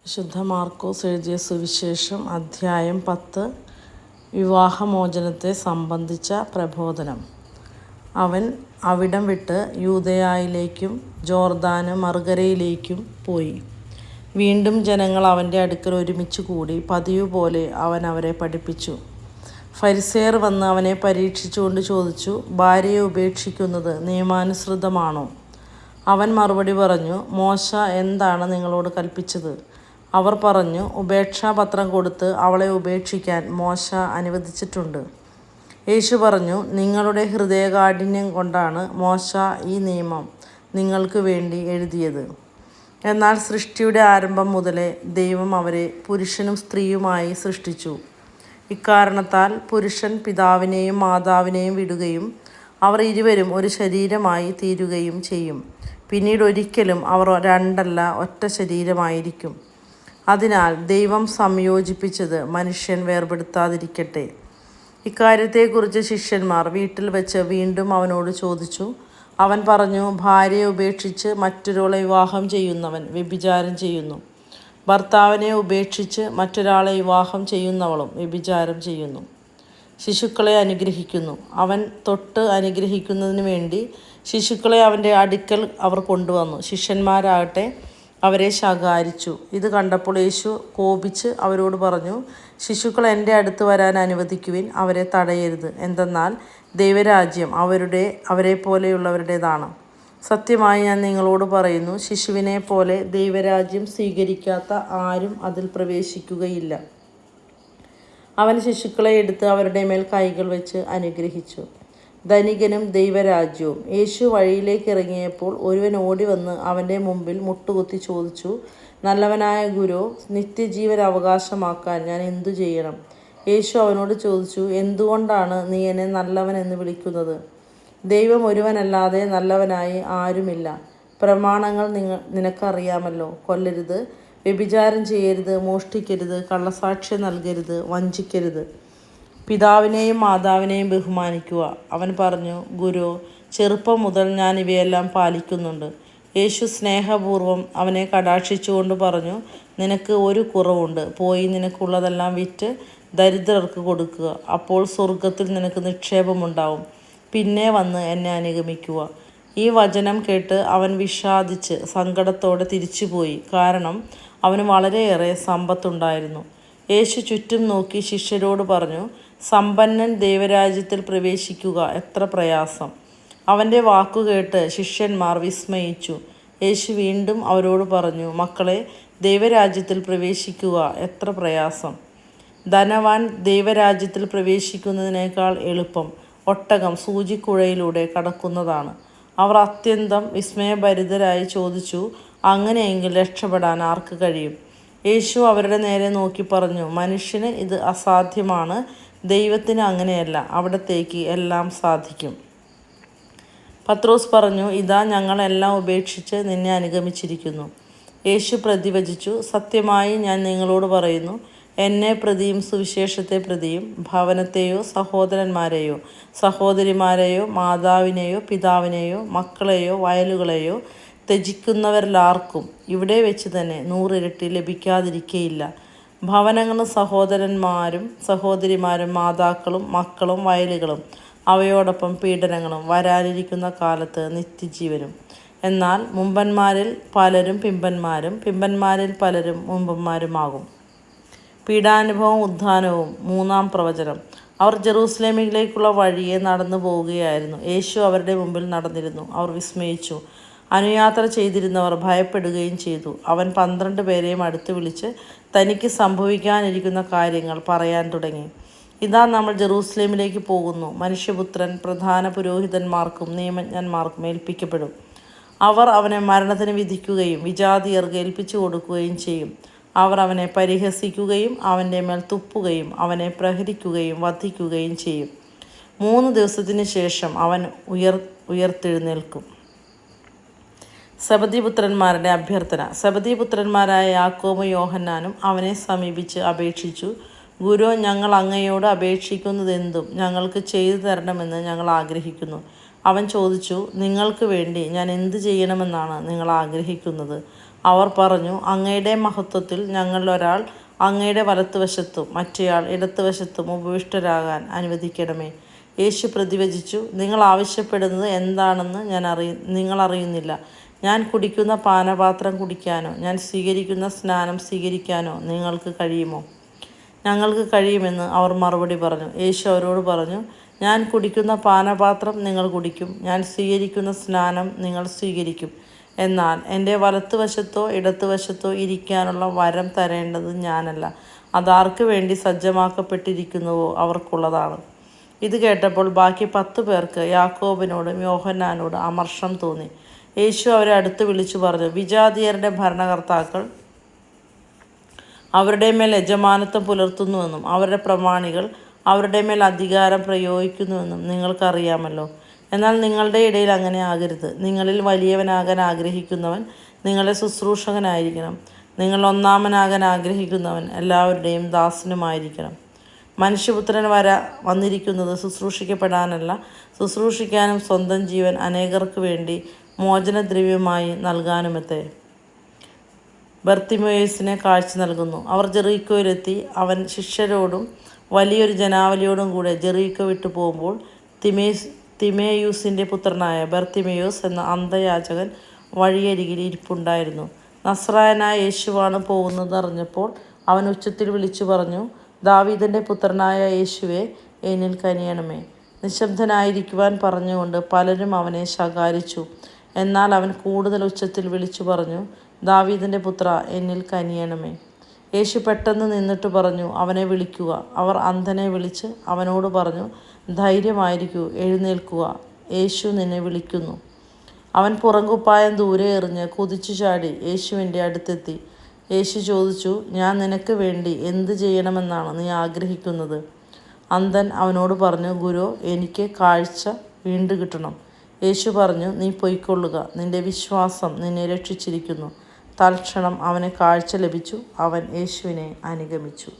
വിശുദ്ധ മാർക്കോസ് എഴുതിയ സുവിശേഷം അധ്യായം 10. വിവാഹമോചനത്തെ സംബന്ധിച്ച പ്രബോധനം. അവൻ അവിടം വിട്ട് യൂദയായിലേക്കും ജോർദാന് മറുകരയിലേക്കും പോയി. വീണ്ടും ജനങ്ങൾ അവൻ്റെ അടുക്കൽ ഒരുമിച്ച് കൂടി. പതിവുപോലെ അവൻ അവരെ പഠിപ്പിച്ചു. ഫരിസേയർ വന്ന് അവനെ പരീക്ഷിച്ചുകൊണ്ട് ചോദിച്ചു, ഭാര്യയെ ഉപേക്ഷിക്കുന്നത് നിയമാനുസൃതമാണോ? അവൻ മറുപടി പറഞ്ഞു, മോശ എന്താണ് നിങ്ങളോട് കൽപ്പിച്ചത്? അവർ പറഞ്ഞു, ഉപേക്ഷാപത്രം കൊടുത്ത് അവളെ ഉപേക്ഷിക്കാൻ മോശ അനുവദിച്ചിട്ടുണ്ട്. യേശു പറഞ്ഞു, നിങ്ങളുടെ ഹൃദയകാഠിന്യം കൊണ്ടാണ് മോശ ഈ നിയമം നിങ്ങൾക്ക് വേണ്ടി എഴുതിയത്. എന്നാൽ സൃഷ്ടിയുടെ ആരംഭം മുതലേ ദൈവം അവരെ പുരുഷനും സ്ത്രീയുമായി സൃഷ്ടിച്ചു. ഇക്കാരണത്താൽ പുരുഷൻ പിതാവിനെയും മാതാവിനെയും വിടുകയും അവർ ഇരുവരും ഒരു ശരീരമായി തീരുകയും ചെയ്യും. പിന്നീട് ഒരിക്കലും അവർ രണ്ടല്ല, ഒറ്റ ശരീരമായിരിക്കും. അതിനാൽ ദൈവം സംയോജിപ്പിച്ചത് മനുഷ്യൻ വേർപെടുത്താതിരിക്കട്ടെ. ഇക്കാര്യത്തെക്കുറിച്ച് ശിഷ്യന്മാർ വീട്ടിൽ വെച്ച് വീണ്ടും അവനോട് ചോദിച്ചു. അവൻ പറഞ്ഞു, ഭാര്യയെ ഉപേക്ഷിച്ച് മറ്റൊരാളെ വിവാഹം ചെയ്യുന്നവൻ വ്യഭിചാരം ചെയ്യുന്നു. ഭർത്താവിനെ ഉപേക്ഷിച്ച് മറ്റൊരാളെ വിവാഹം ചെയ്യുന്നവളും വ്യഭിചാരം ചെയ്യുന്നു. ശിശുക്കളെ അനുഗ്രഹിക്കുന്നു. അവൻ തൊട്ട് അനുഗ്രഹിക്കുന്നതിന് വേണ്ടി ശിശുക്കളെ അവൻ്റെ അടുക്കൽ അവർ കൊണ്ടുവന്നു. ശിഷ്യന്മാരാകട്ടെ അവരെ ശകാരിച്ചു. ഇത് കണ്ടപ്പോൾ യേശു കോപിച്ച് അവരോട് പറഞ്ഞു, ശിശുക്കൾ എൻ്റെ അടുത്ത് വരാൻ അനുവദിക്കുവിൻ, അവരെ തടയരുത്. എന്തെന്നാൽ ദൈവരാജ്യം അവരെ പോലെയുള്ളവരുടേതാണ്. സത്യമായി ഞാൻ നിങ്ങളോട് പറയുന്നു, ശിശുവിനെ പോലെ ദൈവരാജ്യം സ്വീകരിക്കാത്ത ആരും അതിൽ പ്രവേശിക്കുകയില്ല. അവൻ ശിശുക്കളെ എടുത്ത് അവരുടെ മേൽ കൈകൾ വെച്ച് അനുഗ്രഹിച്ചു. ധനികനും ദൈവരാജ്യവും. യേശു വഴിയിലേക്ക് ഇറങ്ങിയപ്പോൾ ഒരുവൻ ഓടി വന്ന് അവൻ്റെ മുമ്പിൽ മുട്ടുകുത്തി ചോദിച്ചു, നല്ലവനായ ഗുരു, നിത്യജീവൻ അവകാശമാക്കാൻ ഞാൻ എന്തു ചെയ്യണം? യേശു അവനോട് ചോദിച്ചു, എന്തുകൊണ്ടാണ് നീ എന്നെ നല്ലവൻ എന്ന് വിളിക്കുന്നത്? ദൈവം ഒരുവനല്ലാതെ നല്ലവനായി ആരുമില്ല. പ്രമാണങ്ങൾ നിനക്കറിയാമല്ലോ. കൊല്ലരുത്, വ്യഭിചാരം ചെയ്യരുത്, മോഷ്ടിക്കരുത്, കള്ളസാക്ഷ്യം നൽകരുത്, വഞ്ചിക്കരുത്, പിതാവിനെയും മാതാവിനെയും ബഹുമാനിക്കുക. അവൻ പറഞ്ഞു, ഗുരു, ചെറുപ്പം മുതൽ ഞാൻ ഇവയെല്ലാം പാലിക്കുന്നുണ്ട്. യേശു സ്നേഹപൂർവ്വം അവനെ കടാക്ഷിച്ചുകൊണ്ട് പറഞ്ഞു, നിനക്ക് ഒരു കുറവുണ്ട്. പോയി നിനക്കുള്ളതെല്ലാം വിറ്റ് ദരിദ്രർക്ക് കൊടുക്കുക. അപ്പോൾ സ്വർഗത്തിൽ നിനക്ക് നിക്ഷേപമുണ്ടാവും. പിന്നെ വന്ന് എന്നെ അനുഗമിക്കുക. ഈ വചനം കേട്ട് അവൻ വിഷാദിച്ച് സങ്കടത്തോടെ തിരിച്ചുപോയി. കാരണം അവന് വളരെയേറെ സമ്പത്തുണ്ടായിരുന്നു. യേശു ചുറ്റും നോക്കി ശിഷ്യരോട് പറഞ്ഞു, സമ്പന്നൻ ദൈവരാജ്യത്തിൽ പ്രവേശിക്കുക എത്ര പ്രയാസം. അവൻ്റെ വാക്കുകേട്ട് ശിഷ്യന്മാർ വിസ്മയിച്ചു. യേശു വീണ്ടും അവരോട് പറഞ്ഞു, മക്കളെ, ദൈവരാജ്യത്തിൽ പ്രവേശിക്കുക എത്ര പ്രയാസം. ധനവാൻ ദൈവരാജ്യത്തിൽ പ്രവേശിക്കുന്നതിനേക്കാൾ എളുപ്പം ഒട്ടകം സൂചിക്കുഴയിലൂടെ കടക്കുന്നതാണ്. അവർ അത്യന്തം വിസ്മയഭരിതരായി ചോദിച്ചു, അങ്ങനെയെങ്കിൽ രക്ഷപ്പെടാൻ ആർക്ക് കഴിയും? യേശു അവരുടെ നേരെ നോക്കി പറഞ്ഞു, മനുഷ്യന് ഇത് അസാധ്യമാണ്, ദൈവത്തിന് അങ്ങനെയല്ല. അവിടത്തേക്ക് എല്ലാം സാധിക്കും. പത്രോസ് പറഞ്ഞു, ഇതാ ഞങ്ങളെല്ലാം ഉപേക്ഷിച്ച് നിന്നെ അനുഗമിച്ചിരിക്കുന്നു. യേശു പ്രതിവചിച്ചു, സത്യമായി ഞാൻ നിങ്ങളോട് പറയുന്നു, എന്നെ പ്രതിയും സുവിശേഷത്തെ പ്രതിയും ഭവനത്തെയോ സഹോദരന്മാരെയോ സഹോദരിമാരെയോ മാതാവിനെയോ പിതാവിനെയോ മക്കളെയോ വയലുകളെയോ ത്യജിക്കുന്നവരിലാർക്കും ഇവിടെ വെച്ച് തന്നെ 100 ഇരട്ടി ലഭിക്കാതിരിക്കയില്ല. ഭവനങ്ങളും സഹോദരന്മാരും സഹോദരിമാരും മാതാക്കളും മക്കളും വയലുകളും അവയോടൊപ്പം പീഡനങ്ങളും വരാനിരിക്കുന്ന കാലത്ത് നിത്യജീവനും. എന്നാൽ മുമ്പന്മാരിൽ പലരും പിമ്പന്മാരും പിമ്പന്മാരിൽ പലരും മുമ്പന്മാരുമാകും. പീഡാനുഭവവും ഉത്ഥാനവും. 3-ാം പ്രവചനം. അവർ ജെറൂസലേമിലേക്കുള്ള വഴിയെ നടന്നു പോവുകയായിരുന്നു. യേശു അവരുടെ മുമ്പിൽ നടന്നിരുന്നു. അവർ വിസ്മയിച്ചു. അനുയാത്ര ചെയ്തിരുന്നവർ ഭയപ്പെടുകയും ചെയ്തു. അവൻ 12 പേരെയും അടുത്ത് വിളിച്ച് തനിക്ക് സംഭവിക്കാനിരിക്കുന്ന കാര്യങ്ങൾ പറയാൻ തുടങ്ങി. ഇതാ, നമ്മൾ ജെറൂസലേമിലേക്ക് പോകുന്നു. മനുഷ്യപുത്രൻ പ്രധാന പുരോഹിതന്മാർക്കും നിയമജ്ഞന്മാർക്കും ഏൽപ്പിക്കപ്പെടും. അവർ അവനെ മരണത്തിന് വിധിക്കുകയും വിജാതിയർക്ക് ഏൽപ്പിച്ചു കൊടുക്കുകയും ചെയ്യും. അവർ അവനെ പരിഹസിക്കുകയും അവൻ്റെ മേൽ തുപ്പുകയും അവനെ പ്രഹരിക്കുകയും വധിക്കുകയും ചെയ്യും. 3 ദിവസത്തിന് ശേഷം അവൻ ഉയർത്തെഴുന്നേൽക്കും. സെബദീപുത്രന്മാരുടെ അഭ്യർത്ഥന. സെബദീപുത്രന്മാരായ യാക്കോബും യോഹന്നാനും അവനെ സമീപിച്ച് അപേക്ഷിച്ചു, ഗുരു, ഞങ്ങൾ അങ്ങയോട് അപേക്ഷിക്കുന്നതെന്തും ഞങ്ങൾക്ക് ചെയ്തു തരണമെന്ന് ഞങ്ങൾ ആഗ്രഹിക്കുന്നു. അവൻ ചോദിച്ചു, നിങ്ങൾക്ക് വേണ്ടി ഞാൻ എന്ത് ചെയ്യണമെന്നാണ് നിങ്ങൾ ആഗ്രഹിക്കുന്നത്? അവർ പറഞ്ഞു, അങ്ങയുടെ മഹത്വത്തിൽ ഞങ്ങളിലൊരാൾ അങ്ങയുടെ വലത്തുവശത്തും മറ്റേയാൾ ഇടത്തുവശത്തും ഉപവിഷ്ടരാകാൻ അനുവദിക്കണമേ. യേശു പ്രതിവചിച്ചു, നിങ്ങൾ ആവശ്യപ്പെടുന്നത് എന്താണെന്ന് നിങ്ങൾ അറിയുന്നില്ല. ഞാൻ കുടിക്കുന്ന പാനപാത്രം കുടിക്കാനോ ഞാൻ സ്വീകരിക്കുന്ന സ്നാനം സ്വീകരിക്കാനോ നിങ്ങൾക്ക് കഴിയുമോ? ഞങ്ങൾക്ക് കഴിയുമെന്ന് അവർ മറുപടി പറഞ്ഞു. യേശു അവരോട് പറഞ്ഞു, ഞാൻ കുടിക്കുന്ന പാനപാത്രം നിങ്ങൾ കുടിക്കും, ഞാൻ സ്വീകരിക്കുന്ന സ്നാനം നിങ്ങൾ സ്വീകരിക്കും. എന്നാൽ എൻ്റെ വലത്തുവശത്തോ ഇടത്തുവശത്തോ ഇരിക്കാനുള്ള വരം തരേണ്ടത് ഞാനല്ല, അതാർക്ക് വേണ്ടി സജ്ജമാക്കപ്പെട്ടിരിക്കുന്നുവോ അവർക്കുള്ളതാണ്. ഇത് കേട്ടപ്പോൾ ബാക്കി 10 പേർക്ക് യാക്കോബിനോടും യോഹന്നാനോടും അമർഷം തോന്നി. യേശു അവരെ അടുത്ത് വിളിച്ചു പറഞ്ഞു, വിജാതീയരുടെ ഭരണകർത്താക്കൾ അവരുടെ മേൽ യജമാനത്വം പുലർത്തുന്നുവെന്നും അവരുടെ പ്രമാണികൾ അവരുടെ മേൽ അധികാരം പ്രയോഗിക്കുന്നുവെന്നും നിങ്ങൾക്കറിയാമല്ലോ. എന്നാൽ നിങ്ങളുടെ ഇടയിൽ അങ്ങനെ ആകരുത്. നിങ്ങളിൽ വലിയവനാകാൻ ആഗ്രഹിക്കുന്നവൻ നിങ്ങളുടെ ശുശ്രൂഷകനായിരിക്കണം. നിങ്ങൾ ഒന്നാമനാകാൻ ആഗ്രഹിക്കുന്നവൻ എല്ലാവരുടെയും ദാസനുമായിരിക്കണം. മനുഷ്യപുത്രൻ വന്നിരിക്കുന്നത് ശുശ്രൂഷിക്കപ്പെടാനല്ല, ശുശ്രൂഷിക്കാനും സ്വന്തം ജീവൻ അനേകർക്ക് വേണ്ടി മോചനദ്രവ്യമായി നൽകാനുമത്രേ. ബർത്തിമേയുസിനെ കാഴ്ച നൽകുന്നു. അവർ ജെറീക്കോയിലെത്തി. അവൻ ശിഷ്യരോടും വലിയൊരു ജനാവലിയോടും കൂടെ ജെറീക്കോ വിട്ടു പോകുമ്പോൾ തിമേയൂസിൻ്റെ പുത്രനായ ബർത്തിമേയോസ് എന്ന അന്ധയാചകൻ വഴിയരികിൽ ഇരിപ്പുണ്ടായിരുന്നു. നസ്രായനായ യേശുവാണ് പോകുന്നത് അറിഞ്ഞപ്പോൾ അവൻ ഉച്ചത്തിൽ വിളിച്ചു പറഞ്ഞു, ദാവീദിൻ്റെ പുത്രനായ യേശുവേ, എന്നിൽ കനിയണമേ. നിശബ്ദനായിരിക്കുവാൻ പറഞ്ഞുകൊണ്ട് പലരും അവനെ ശകാരിച്ചു. എന്നാൽ അവൻ കൂടുതൽ ഉച്ചത്തിൽ വിളിച്ചു പറഞ്ഞു, ദാവീദിൻ്റെ പുത്ര, എന്നിൽ കനിയണമേ. യേശു പെട്ടെന്ന് നിന്നിട്ട് പറഞ്ഞു, അവനെ വിളിക്കുക. അവർ അന്ധനെ വിളിച്ച് അവനോട് പറഞ്ഞു, ധൈര്യമായിരിക്കൂ, എഴുന്നേൽക്കുക, യേശു നിന്നെ വിളിക്കുന്നു. അവൻ പുറങ്കുപ്പായം ദൂരെ എറിഞ്ഞ് കുതിച്ചു ചാടി യേശുവിൻ്റെ അടുത്തെത്തി. യേശു ചോദിച്ചു, ഞാൻ നിനക്ക് വേണ്ടി എന്ത് ചെയ്യണമെന്നാണ് നീ ആഗ്രഹിക്കുന്നത്? അന്ധൻ അവനോട് പറഞ്ഞു, ഗുരു, എനിക്ക് കാഴ്ച വീണ്ടു കിട്ടണം. യേശു പറഞ്ഞു, നീ പൊയ്ക്കൊള്ളുക, നിന്റെ വിശ്വാസം നിന്നെ രക്ഷിച്ചിരിക്കുന്നു. തൽക്ഷണം അവന് കാഴ്ച ലഭിച്ചു. അവൻ യേശുവിനെ അനുഗമിച്ചു.